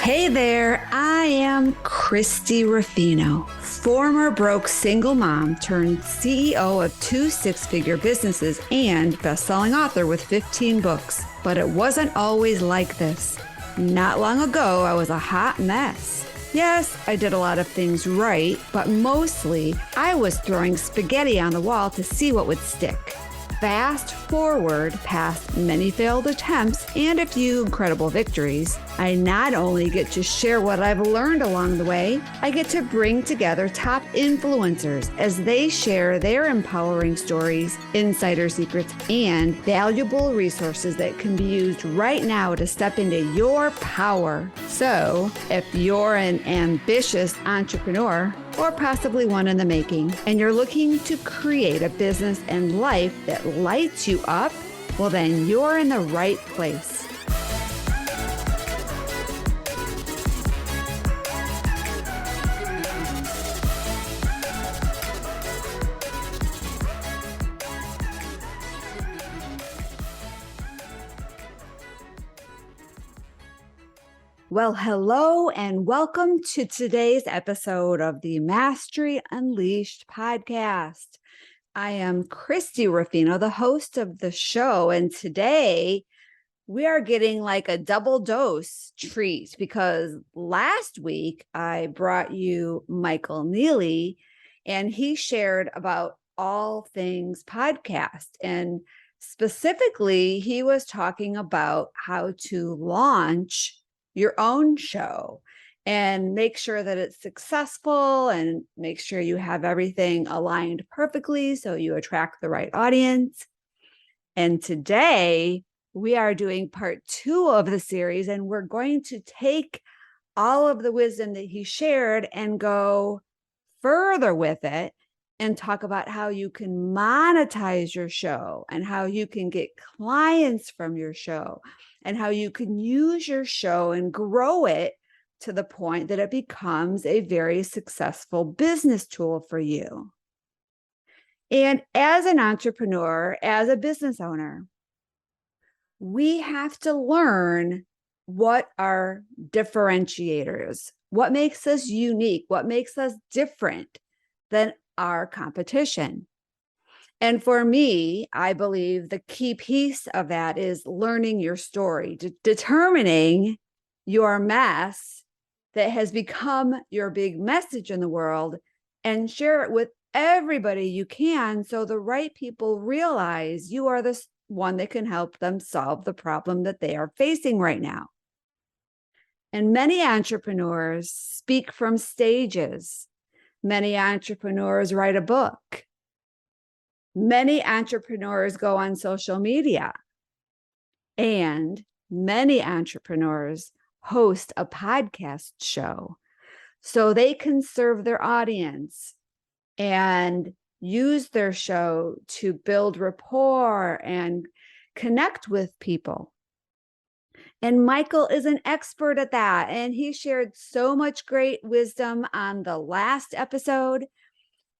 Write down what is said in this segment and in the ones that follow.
Hey there, I am Christie Ruffino, former broke single mom turned CEO of 2 six-figure businesses and best-selling author with 15 books. But it wasn't always like this. Not long ago, I was a hot mess. Yes, I did a lot of things right, but mostly I was throwing spaghetti on the wall to see what would stick. Fast forward past many failed attempts and a few incredible victories, I not only get to share what I've learned along the way, I get to bring together top influencers as they share their empowering stories, insider secrets, and valuable resources that can be used right now to step into your power. So, if you're an ambitious entrepreneur, or possibly one in the making, and you're looking to create a business and life that lights you up, well then you're in the right place. Well, hello and welcome to today's episode of the Mastery Unleashed podcast. I am Christie Ruffino, the host of the show, and today we are getting like a double dose treat because last week I brought you Michael Neeley and he shared about all things podcast, and specifically he was talking about how to launch your own show and make sure that it's successful and make sure you have everything aligned perfectly so you attract the right audience. And today we are doing part 2 of the series, and we're going to take all of the wisdom that he shared and go further with it and talk about how you can monetize your show and how you can get clients from your show and how you can use your show and grow it to the point that it becomes a very successful business tool for you. And as an entrepreneur, as a business owner, we have to learn what are differentiators, what makes us unique, what makes us different than our competition. And for me, I believe the key piece of that is learning your story, determining your mess that has become your big message in the world, and share it with everybody you can so the right people realize you are the one that can help them solve the problem that they are facing right now. And many entrepreneurs speak from stages. Many entrepreneurs write a book. Many entrepreneurs go on social media, and many entrepreneurs host a podcast show so they can serve their audience and use their show to build rapport and connect with people. And Michael is an expert at that, and he shared so much great wisdom on the last episode.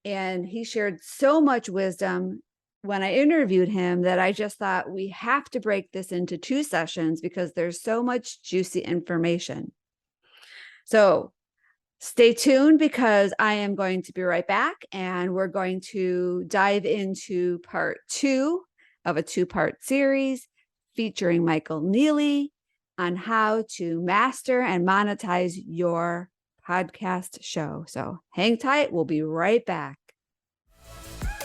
And he shared so much wisdom when I interviewed him that I just thought we have to break this into 2 sessions because there's so much juicy information. So stay tuned because I am going to be right back and we're going to dive into part 2 of a 2-part series featuring Michael Neeley on how to master and monetize your podcast show. So hang tight. We'll be right back.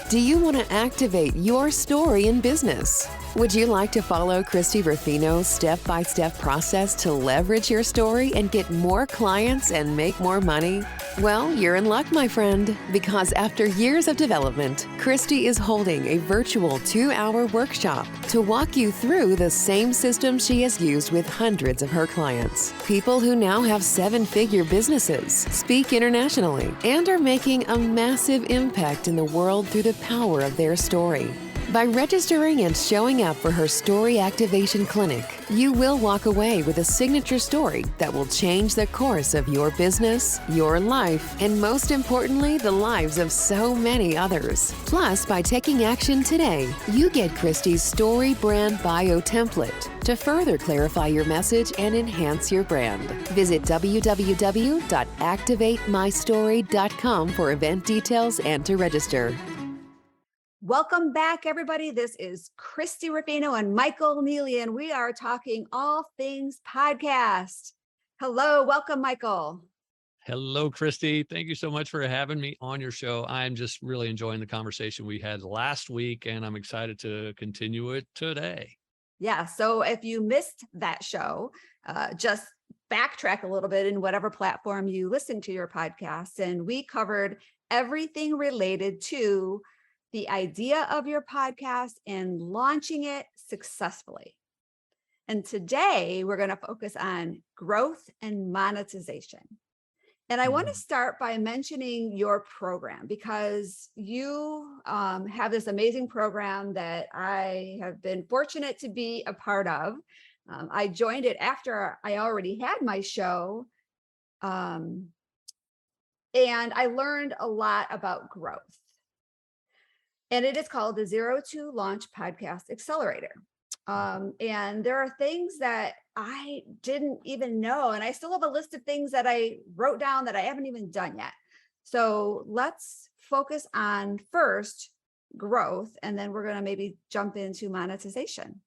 Do you want to activate your story in business? Would you like to follow Christie Ruffino's step-by-step process to leverage your story and get more clients and make more money? Well, you're in luck, my friend, because after years of development, Christie is holding a virtual 2-hour workshop to walk you through the same system she has used with hundreds of her clients. People who now have 7-figure businesses, speak internationally, and are making a massive impact in the world through the power of their story. By registering and showing up for her Story Activation Clinic, you will walk away with a signature story that will change the course of your business, your life, and most importantly, the lives of so many others. Plus, by taking action today, you get Christie's Story Brand Bio Template to further clarify your message and enhance your brand. Visit www.activatemystory.com for event details and to register. Welcome back, everybody. This is Christie Ruffino and Michael Neeley, and we are talking all things podcast. Hello, welcome, Michael. Hello, Christy. Thank you so much for having me on your show. I'm just really enjoying the conversation we had last week, and I'm excited to continue it today. Yeah, so if you missed that show, just backtrack a little bit in whatever platform you listen to your podcast, and we covered everything related to the idea of your podcast and launching it successfully. And today we're going to focus on growth and monetization. And I want to start by mentioning your program because you have this amazing program that I have been fortunate to be a part of. I joined it after I already had my show. And I learned a lot about growth. And it is called the 02 Launch Podcast Accelerator. And there are things that I didn't even know. And I still have a list of things that I wrote down that I haven't even done yet. So let's focus on first growth, and then we're going to maybe jump into monetization.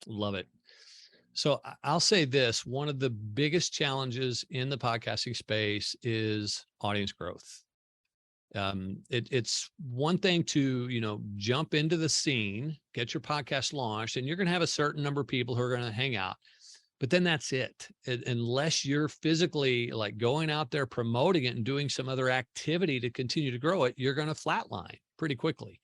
Love it. So I'll say this, one of the biggest challenges in the podcasting space is audience growth. It's one thing to, jump into the scene, get your podcast launched, and you're going to have a certain number of people who are going to hang out. But then that's it. Unless you're physically like going out there promoting it and doing some other activity to continue to grow it, you're going to flatline pretty quickly.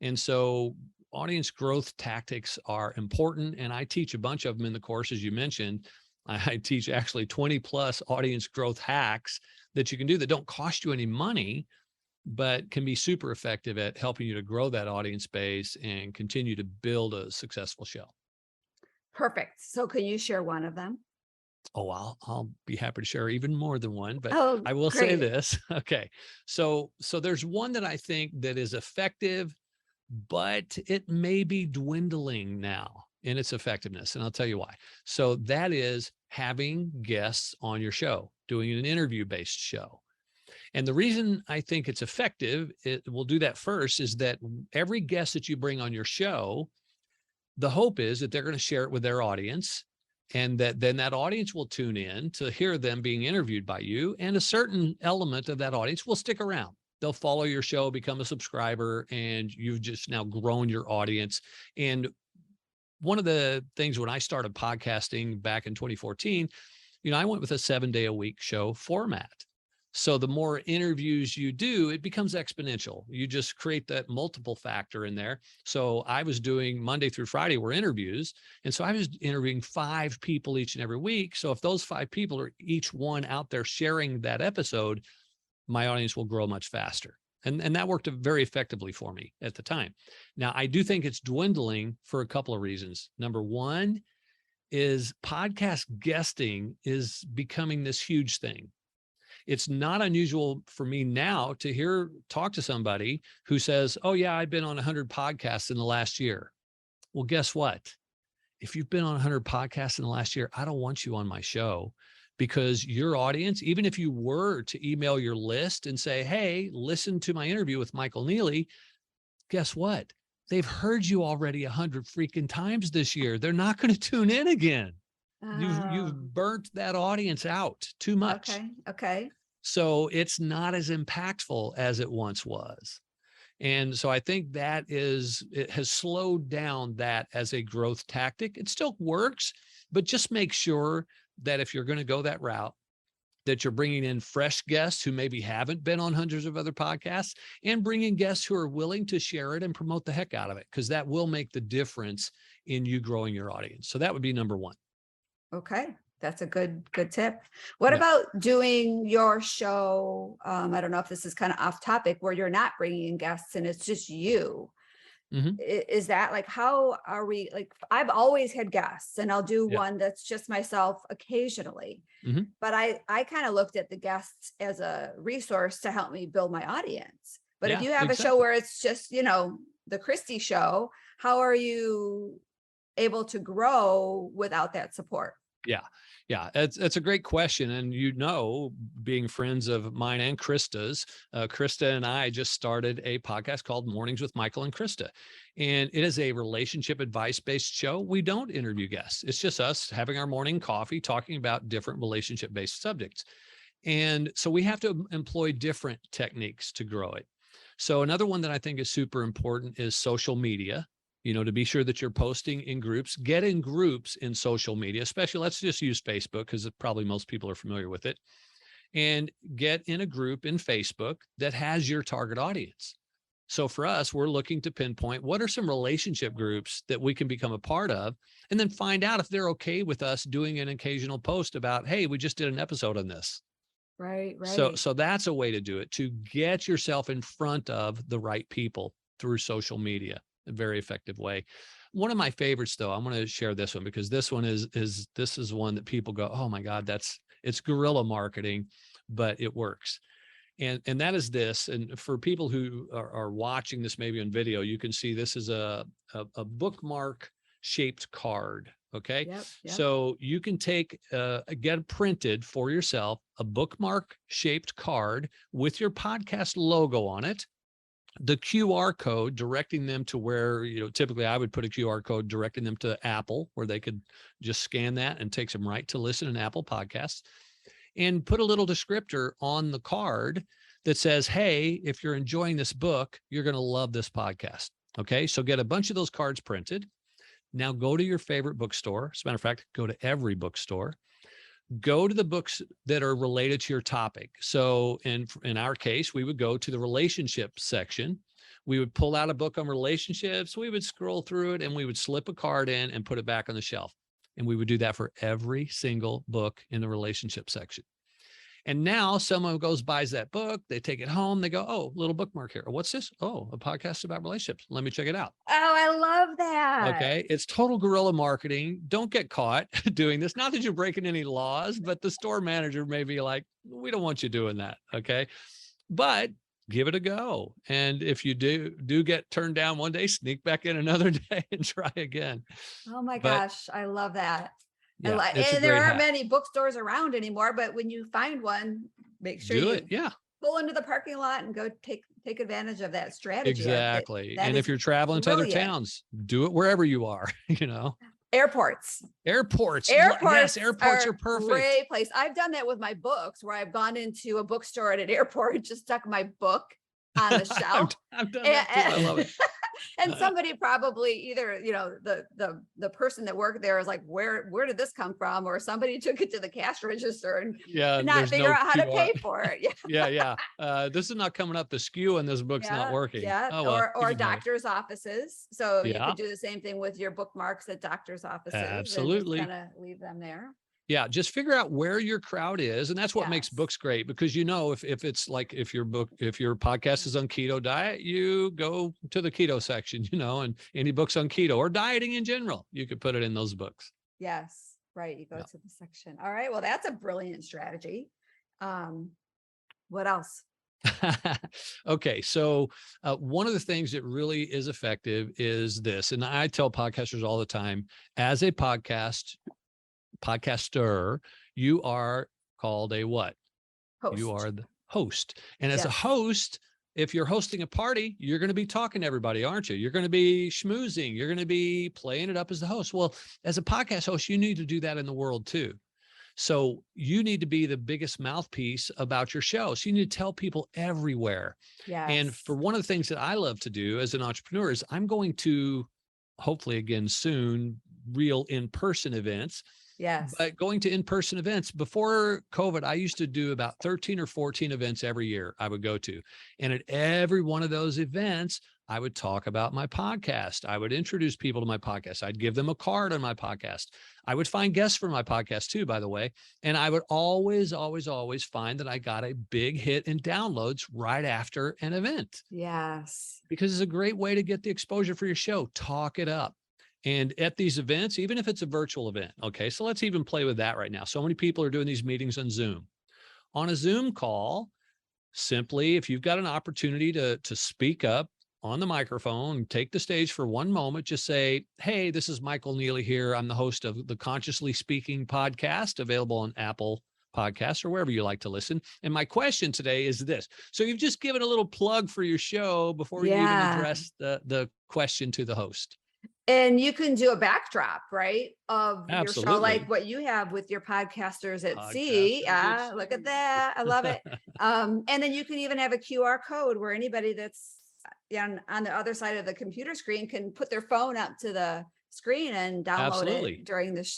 And so audience growth tactics are important. And I teach a bunch of them in the course, as you mentioned. I teach actually 20 plus audience growth hacks that you can do that don't cost you any money, but can be super effective at helping you to grow that audience base and continue to build a successful show. Perfect. So can you share one of them? Oh, I'll be happy to share even more than one, but I will great. say this. Okay. So there's one that I think that is effective, but it may be dwindling now in its effectiveness. And I'll tell you why. So that is having guests on your show, doing an interview-based show. And the reason I think it's effective, we'll do that first, is that every guest that you bring on your show, the hope is that they're going to share it with their audience, and that then that audience will tune in to hear them being interviewed by you. And a certain element of that audience will stick around. They'll follow your show, become a subscriber, and you've just now grown your audience. And one of the things when I started podcasting back in 2014, I went with a 7-day-a-week show format. So the more interviews you do, it becomes exponential. You just create that multiple factor in there. So I was doing Monday through Friday were interviews. And so I was interviewing 5 people each and every week. So if those 5 people are each one out there sharing that episode, my audience will grow much faster. And that worked very effectively for me at the time. Now, I do think it's dwindling for a couple of reasons. Number one is podcast guesting is becoming this huge thing. It's not unusual for me now to talk to somebody who says, oh yeah, I've been on 100 podcasts in the last year. Well, guess what? If you've been on 100 podcasts in the last year, I don't want you on my show, because your audience, even if you were to email your list and say, hey, listen to my interview with Michael Neeley, guess what? They've heard you already 100 freaking times this year. They're not going to tune in again. You've burnt that audience out too much. Okay. So it's not as impactful as it once was. And so I think it has slowed down that as a growth tactic. It still works, but just make sure that if you're going to go that route, that you're bringing in fresh guests who maybe haven't been on hundreds of other podcasts, and bringing guests who are willing to share it and promote the heck out of it, because that will make the difference in you growing your audience. So that would be number one. Okay. That's a good tip. What about doing your show? I don't know if this is kind of off topic, where you're not bringing in guests and it's just you. Is that like, how are we, like, I've always had guests and I'll do Yeah. one that's just myself occasionally, but I kind of looked at the guests as a resource to help me build my audience. But if Yeah, you have a show exactly. where it's just, the Christie show, how are you able to grow without that support? Yeah. Yeah. It's a great question. And, being friends of mine and Krista's, Krista and I just started a podcast called Mornings with Michael and Krista. And it is a relationship advice-based show. We don't interview guests. It's just us having our morning coffee, talking about different relationship-based subjects. And so we have to employ different techniques to grow it. So another one that I think is super important is social media. To be sure that you're posting in groups, get in groups in social media, especially let's just use Facebook because probably most people are familiar with it, and get in a group in Facebook that has your target audience. So for us, we're looking to pinpoint what are some relationship groups that we can become a part of, and then find out if they're okay with us doing an occasional post about, hey, we just did an episode on this. Right. So that's a way to do it, to get yourself in front of the right people through social media. A very effective way. One of my favorites, though, I'm going to share this one because this one is one that people go, oh my God, it's guerrilla marketing, but it works. And that is this. And for people who are watching this maybe on video, you can see this is a bookmark shaped card. Okay. Yep. So you can get printed for yourself a bookmark shaped card with your podcast logo on it, the QR code directing them to where, typically I would put a QR code directing them to Apple, where they could just scan that and takes them right to listen in Apple Podcasts, and put a little descriptor on the card that says, hey, if you're enjoying this book, you're going to love this podcast. Okay. So get a bunch of those cards printed. Now go to your favorite bookstore. As a matter of fact, go to every bookstore. Go to the books that are related to your topic. So in our case, we would go to the relationship section. We would pull out a book on relationships. We would scroll through it and we would slip a card in and put it back on the shelf. And we would do that for every single book in the relationship section. And now someone buys that book, they take it home, they go, oh, little bookmark here. What's this? Oh, a podcast about relationships. Let me check it out. Oh, I love that. Okay. It's total guerrilla marketing. Don't get caught doing this. Not that you're breaking any laws, but the store manager may be like, we don't want you doing that. Okay. But give it a go. And if you do get turned down one day, sneak back in another day and try again. Oh my gosh. I love that. Yeah, and there aren't many bookstores around anymore, but when you find one, make sure you pull into the parking lot and go take advantage of that strategy. Exactly. And if you're traveling to other towns, do it wherever you are, Airports. Yes, airports are perfect. Great place. I've done that with my books where I've gone into a bookstore at an airport and just stuck my book on the shelf. I've done that too. I love it. And somebody probably either, the person that worked there is like, where did this come from? Or somebody took it to the cash register and not figure out how to pay for it. Yeah. This is not coming up. The SKU in this book's not working. Yeah. Oh, well, or doctor's offices. So you could do the same thing with your bookmarks at doctor's offices. Absolutely. And just kind of leave them there. Yeah, just figure out where your crowd is. And that's what makes books great, because if it's like, if your podcast is on keto diet, you go to the keto section, and any books on keto or dieting in general, you could put it in those books. Yes. Right. You go to the section. All right. Well, that's a brilliant strategy. What else? Okay. So one of the things that really is effective is this. And I tell podcasters all the time, as a podcaster, you are called a what? Host. You are the host. And as a host, if you're hosting a party, you're going to be talking to everybody, aren't you? You're going to be schmoozing. You're going to be playing it up as the host. Well, as a podcast host, you need to do that in the world too. So you need to be the biggest mouthpiece about your show. So you need to tell people everywhere. Yes. And for one of the things that I love to do as an entrepreneur is I'm going to hopefully again soon real in-person events. Yes. But going to in-person events before COVID, I used to do about 13 or 14 events every year I would go to. And at every one of those events, I would talk about my podcast. I would introduce people to my podcast. I'd give them a card on my podcast. I would find guests for my podcast too, by the way. And I would always, always, always find that I got a big hit in downloads right after an event. Yes. Because it's a great way to get the exposure for your show. Talk it up. And at these events, even if it's a virtual event, okay, so let's even play with that right now. So many people are doing these meetings on Zoom. On a Zoom call, simply, if you've got an opportunity to speak up on the microphone, take the stage for one moment, just say, hey, this is Michael Neeley here. I'm the host of the Consciously Speaking podcast, available on Apple Podcasts or wherever you like to listen. And my question today is this. So you've just given a little plug for your show before you even address the question to the host. And you can do a backdrop, right, of Absolutely. your show, like what you have with your podcasters at sea. Look at that. I love it. And then you can even have a QR code where anybody that's on the other side of the computer screen can put their phone up to the screen and download it during the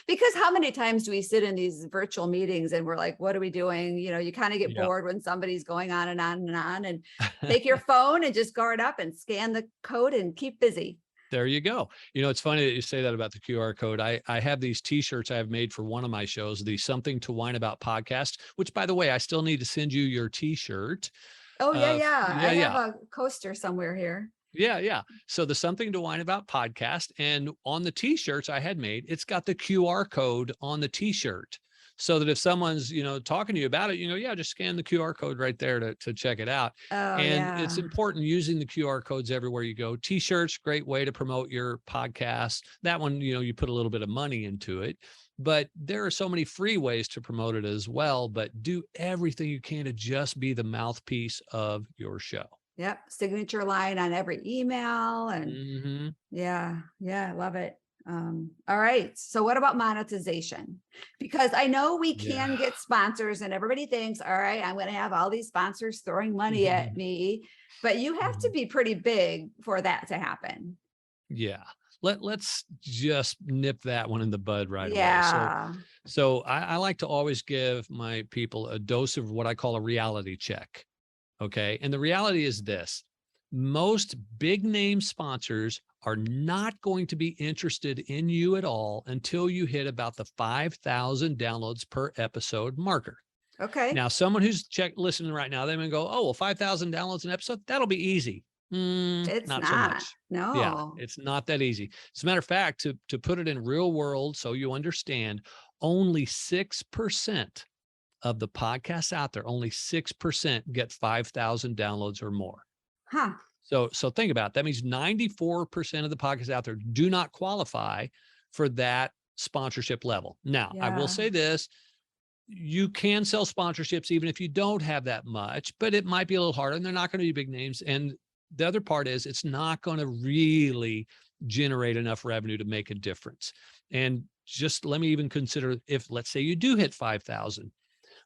because how many times do we sit in these virtual meetings and we're like, what are we doing? You kind of get bored when somebody's going on and on and on, and take your phone and just guard up and scan the code and keep busy. There you go. It's funny that you say that about the QR code. I have these t-shirts I have made for one of my shows, the Something to Whine About podcast, which, by the way, I still need to send you your t-shirt. Oh, yeah. I have a coaster somewhere here. Yeah. So the Something to Whine About podcast, and on the t-shirts I had made, it's got the QR code on the t-shirt. So that if someone's, talking to you about it, just scan the QR code right there to check it out. It's important using the QR codes everywhere you go. T-shirts, great way to promote your podcast. That one, you put a little bit of money into it, but there are so many free ways to promote it as well. But do everything you can to just be the mouthpiece of your show. Yep. Signature line on every email. And I love it. All right. So what about monetization? Because I know we can get sponsors and everybody thinks, all right, I'm going to have all these sponsors throwing money at me, but you have to be pretty big for that to happen. Yeah. Let's just nip that one in the bud right away. So I like to always give my people a dose of what I call a reality check. Okay. And the reality is this: most big name sponsors are not going to be interested in you at all until you hit about the 5,000 downloads per episode marker. Okay. Now, someone who's listening right now, they may go, oh, well, 5,000 downloads an episode, that'll be easy. It's not so much. No. Yeah, it's not that easy. As a matter of fact, to put it in real world, so you understand, only 6% of the podcasts out there, only 6% get 5,000 downloads or more. Huh. So think about it. That means 94% of the podcasts out there do not qualify for that sponsorship level. Now, I will say this: you can sell sponsorships even if you don't have that much, but it might be a little harder, and they're not going to be big names. And the other part is it's not going to really generate enough revenue to make a difference. And just let me even consider, if let's say you do hit 5,000.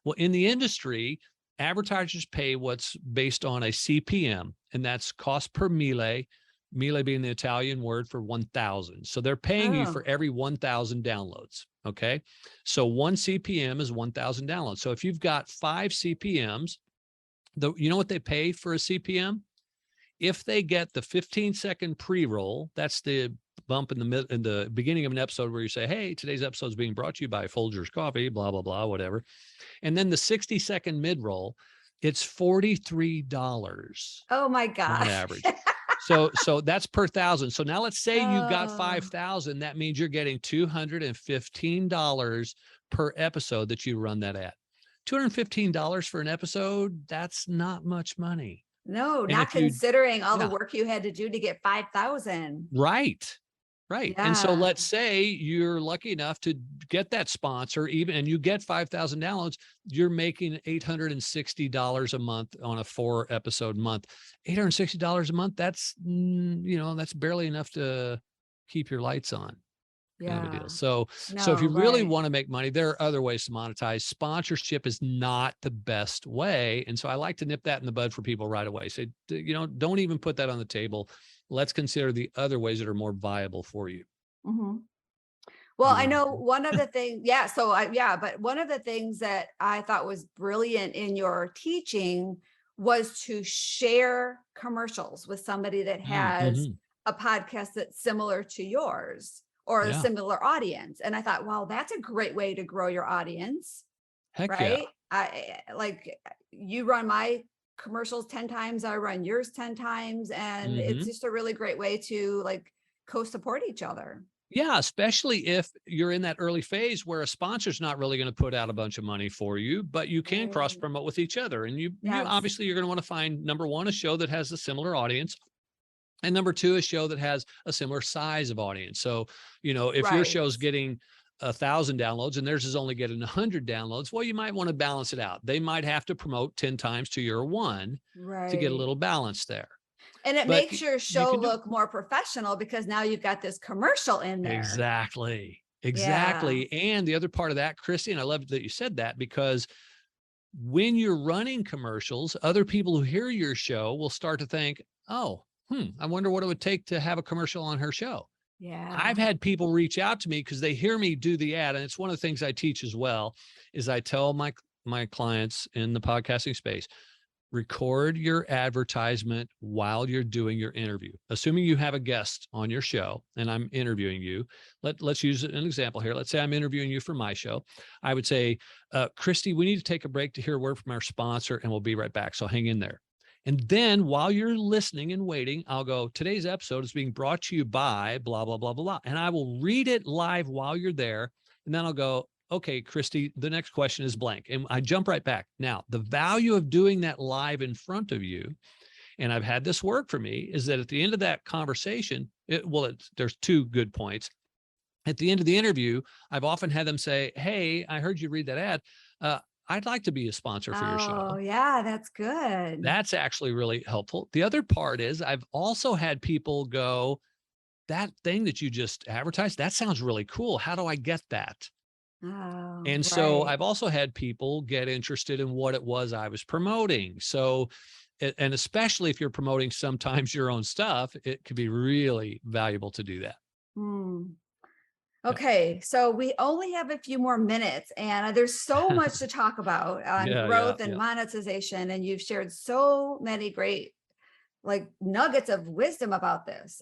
Well, in the industry, advertisers pay what's based on a CPM, and that's cost per mille being the Italian word for 1,000. So they're paying you for every 1,000 downloads. Okay. So one CPM is 1,000 downloads. So if you've got 5 CPMs, you know what they pay for a CPM? If they get the 15-second pre-roll, that's the bump in the beginning of an episode where you say, hey, today's episode is being brought to you by Folgers Coffee, blah, blah, blah, whatever. And then the 60-second mid-roll, it's $43. Oh my God. On average. So that's per 1,000. So now let's say you've got 5,000. That means you're getting $215 per episode that you run that at. $215 for an episode, that's not much money. No, not considering all the work you had to do to get 5,000. Right. Yeah. And so let's say you're lucky enough to get that sponsor and you get 5,000 downloads, you're making $860 a month on a 4-episode month. $860 a month, that's barely enough to keep your lights on. Yeah. Kind of a deal. So if you really want to make money, there are other ways to monetize. Sponsorship is not the best way. And so I like to nip that in the bud for people right away. Say, don't even put that on the table. Let's consider the other ways that are more viable for you. Mhm. Well, I You know know? one of the things, yeah. But one of the things that I thought was brilliant in your teaching was to share commercials with somebody that has Mhm. a podcast that's similar to yours or a Yeah. similar audience. And I thought, wow, that's a great way to grow your audience, Heck yeah. right? Like you run my commercials 10 times, I run yours 10 times. And it's Mhm. just a really great way to like co-support each other. Yeah, especially if you're in that early phase where a sponsor's not really going to put out a bunch of money for you, but you can cross Right. promote with each other. And you Yes. obviously you're going to want to find number one, a show that has a similar audience. And number two, a show that has a similar size of audience. So, if your Right. show's getting 1,000 downloads and theirs is only getting 100 downloads, well, you might want to balance it out. They might have to promote 10 times to your one to get a Right. little balance there. And it But makes your you show can do it. look more professional because now you've got this commercial in there. Exactly. Yeah. Exactly. And the other part of that, Christy, and I love that you said that, because when you're running commercials, other people who hear your show will start to think, oh, I wonder what it would take to have a commercial on her show. I've Yeah. had people reach out to me because they hear me do the ad. And it's one of the things I teach as well, is I tell my clients in the podcasting space, record your advertisement while you're doing your interview. Assuming you have a guest on your show and I'm interviewing you. Let's use an example here. Let's say I'm interviewing you for my show. I would say, Christy, we need to take a break to hear a word from our sponsor, and we'll be right back. So hang in there. And then while you're listening and waiting, I'll go, today's episode is being brought to you by blah, blah, blah, blah, blah. And I will read it live while you're there. And then I'll go, okay, Christy, the next question is blank. And I jump right back. Now, the value of doing that live in front of you, and I've had this work for me, is that at the end of that conversation, there's two good points. At the end of the interview, I've often had them say, hey, I heard you read that ad. I'd like to be a sponsor for your show. Oh, yeah, that's good. That's actually really helpful. The other part is I've also had people go, that thing that you just advertised, that sounds really cool. How do I get that? Oh, And so right. I've also had people get interested in what it was I was promoting. So, and especially if you're promoting sometimes your own stuff, it could be really valuable to do that. Hmm. Yeah. Okay, so we only have a few more minutes, and there's so much to talk about on Yeah, yeah, growth and yeah. monetization, and you've shared so many great like nuggets of wisdom about this.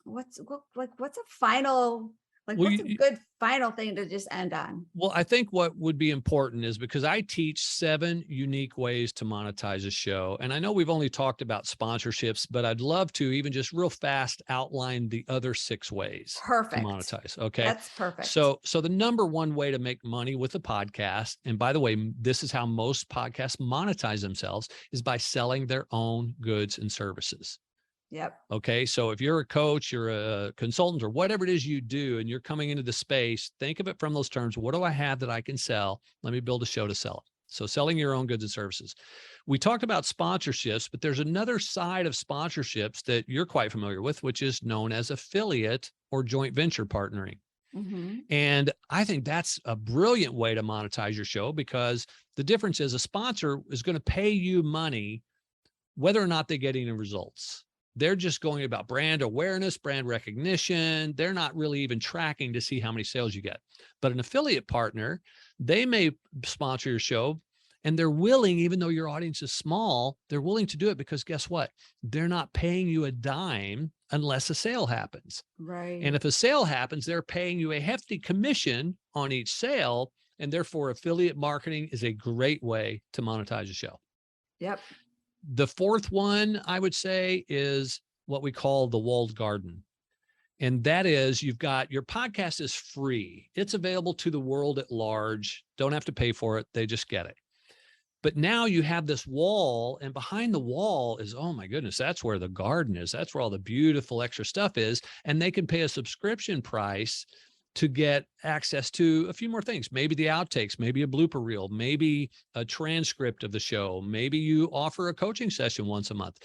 What's a final, like Well, what's a good final thing to just end on? Well, I think what would be important is, because I teach 7 unique ways to monetize a show. And I know we've only talked about sponsorships, but I'd love to even just real fast outline the other 6 ways to Perfect. monetize. Okay. That's perfect. So the number one way to make money with a podcast, and by the way, this is how most podcasts monetize themselves, is by selling their own goods and services. Yep. Okay. So if you're a coach, you're a consultant, or whatever it is you do, and you're coming into the space, think of it from those terms. What do I have that I can sell? Let me build a show to sell it. So selling your own goods and services. We talked about sponsorships, but there's another side of sponsorships that you're quite familiar with, which is known as affiliate or joint venture partnering. Mm-hmm. And I think that's a brilliant way to monetize your show, because the difference is a sponsor is going to pay you money whether or not they get any results. They're just going about brand awareness, brand recognition. They're not really even tracking to see how many sales you get. But an affiliate partner, they may sponsor your show, and they're willing, even though your audience is small, they're willing to do it because guess what? They're not paying you a dime unless a sale happens. Right. And if a sale happens, they're paying you a hefty commission on each sale. And therefore, affiliate marketing is a great way to monetize a show. Yep. The fourth one, I would say, is what we call the walled garden. And that is, you've got your podcast is free. It's available to the world at large. Don't have to pay for it. They just get it. But now you have this wall, and behind the wall is, oh my goodness, that's where the garden is. That's where all the beautiful extra stuff is. And they can pay a subscription price to get access to a few more things, maybe the outtakes, maybe a blooper reel, maybe a transcript of the show. Maybe you offer a coaching session once a month.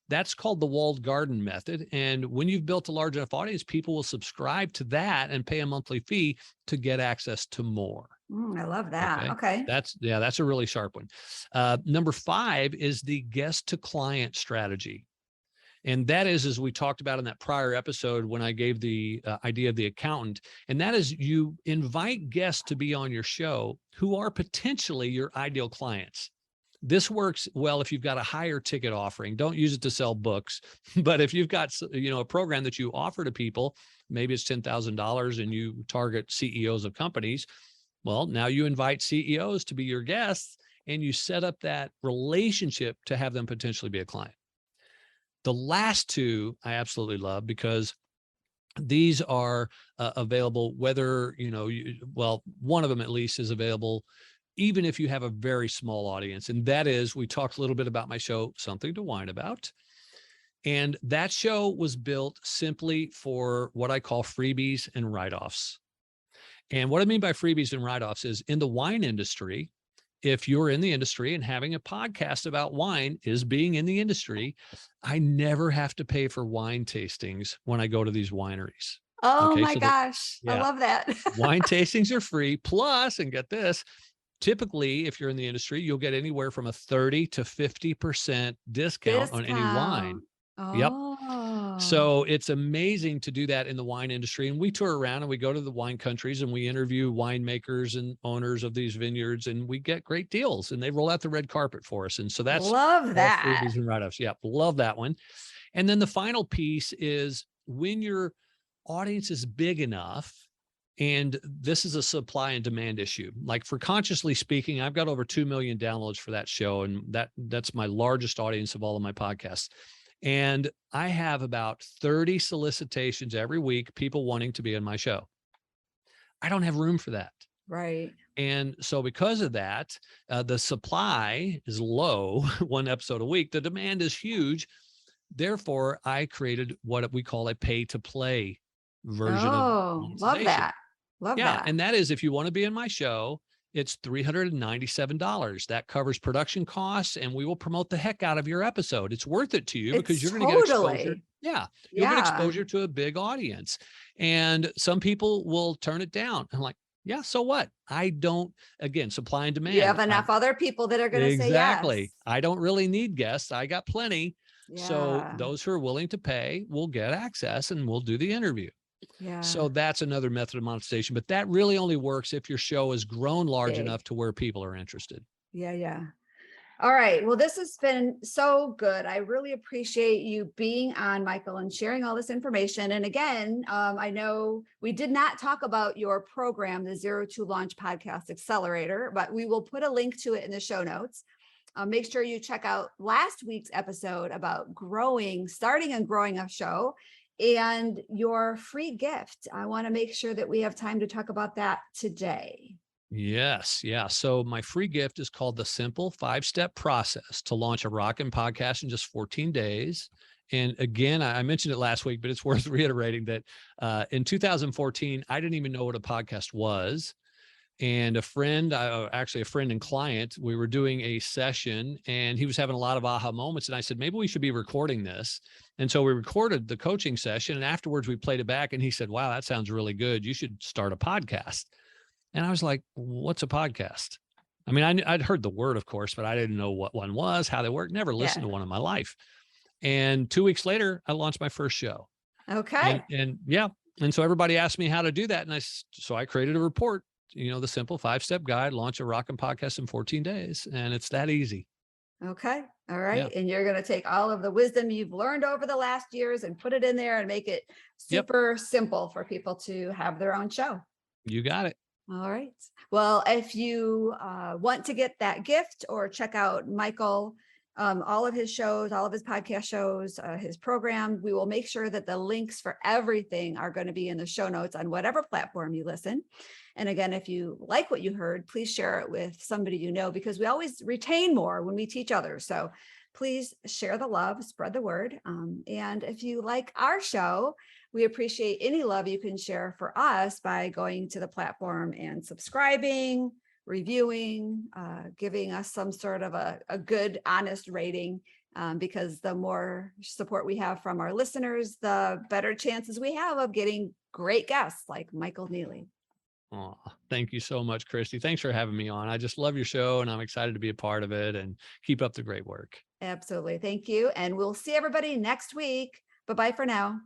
That's called the walled garden method. And when you've built a large enough audience, people will subscribe to that and pay a monthly fee to get access to more. I love that. Okay. That's a really sharp one. Number 5 is the guest to client strategy. And that is, as we talked about in that prior episode when I gave the idea of the accountant, and that is you invite guests to be on your show who are potentially your ideal clients. This works well if you've got a higher ticket offering. Don't use it to sell books, but if you've got, a program that you offer to people, maybe it's $10,000 and you target CEOs of companies. Well, now you invite CEOs to be your guests and you set up that relationship to have them potentially be a client. The last two I absolutely love because these are available whether, one of them at least is available even if you have a very small audience. And that is, we talked a little bit about my show, Something to Whine About. And that show was built simply for what I call freebies and write-offs. And what I mean by freebies and write-offs is in the wine industry, if you're in the industry and having a podcast about wine is being in the industry, I never have to pay for wine tastings when I go to these wineries. Oh my gosh. I love that. Wine tastings are free. Plus, and get this, typically, if you're in the industry, you'll get anywhere from a 30 to 50% discount on any wine. Oh. Yep. So it's amazing to do that in the wine industry. And we tour around and we go to the wine countries and we interview winemakers and owners of these vineyards and we get great deals and they roll out the red carpet for us. And so that's love that. Freebies and write-offs. Yeah. Love that one. And then the final piece is when your audience is big enough, and this is a supply and demand issue. Like for Consciously Speaking, I've got over 2 million downloads for that show. And that's my largest audience of all of my podcasts. And I have about 30 solicitations every week, people wanting to be on my show. I don't have room for that. Right. And so because of that, the supply is low, one episode a week. The demand is huge. Therefore, I created what we call a pay to play version of monetization. Love that. Love that. And that is, if you want to be in my show, it's $397. That covers production costs, and we will promote the heck out of your episode. It's worth it to you because you're going to get exposure. Yeah. You'll get exposure to a big audience. And some people will turn it down. I'm like, yeah, so what? I don't, again, supply and demand. You have enough other people that are going to say yes. Exactly. I don't really need guests. I got plenty. Yeah. So those who are willing to pay will get access and we'll do the interview. Yeah. So that's another method of monetization, but that really only works if your show has grown large enough to where people are interested. Yeah. Yeah. All right. Well, this has been so good. I really appreciate you being on, Michael, and sharing all this information. And again, I know we did not talk about your program, the 0 to Launch Podcast Accelerator, but we will put a link to it in the show notes. Make sure you check out last week's episode about starting and growing a show. And your free gift. I want to make sure that we have time to talk about that today. Yes. Yeah. So my free gift is called the Simple 5-Step Process to Launch a Rockin' Podcast in just 14 days. And again, I mentioned it last week, but it's worth reiterating that in 2014, I didn't even know what a podcast was. And a friend and client, we were doing a session and he was having a lot of aha moments. And I said, maybe we should be recording this. And so we recorded the coaching session and afterwards we played it back and he said, wow, that sounds really good. You should start a podcast. And I was like, what's a podcast? I mean, I'd heard the word, of course, but I didn't know what one was, how they work, never listened to one in my life. And 2 weeks later, I launched my first show. Okay. And so everybody asked me how to do that. And so I created a report. The simple 5-step guide, launch a rockin' podcast in 14 days. And it's that easy. Okay. All right. Yeah. And you're going to take all of the wisdom you've learned over the last years and put it in there and make it super simple for people to have their own show. You got it. All right. Well, if you want to get that gift or check out Michael, all of his shows, all of his podcast shows, his program, we will make sure that the links for everything are going to be in the show notes on whatever platform you listen. And again, if you like what you heard, please share it with somebody you know, because we always retain more when we teach others. So please share the love, spread the word. And if you like our show, we appreciate any love you can share for us by going to the platform and subscribing, reviewing, giving us some sort of a good, honest rating, because the more support we have from our listeners, the better chances we have of getting great guests like Michael Neeley. Oh, thank you so much, Christie. Thanks for having me on. I just love your show and I'm excited to be a part of it, and keep up the great work. Absolutely. Thank you. And we'll see everybody next week. Bye-bye for now.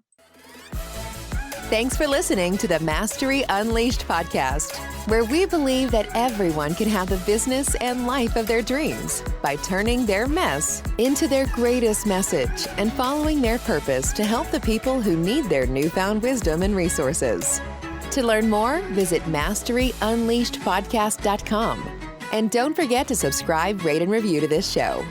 Thanks for listening to the Mastery Unleashed podcast, where we believe that everyone can have the business and life of their dreams by turning their mess into their greatest message and following their purpose to help the people who need their newfound wisdom and resources. To learn more, visit masteryunleashedpodcast.com. And don't forget to subscribe, rate, and review to this show.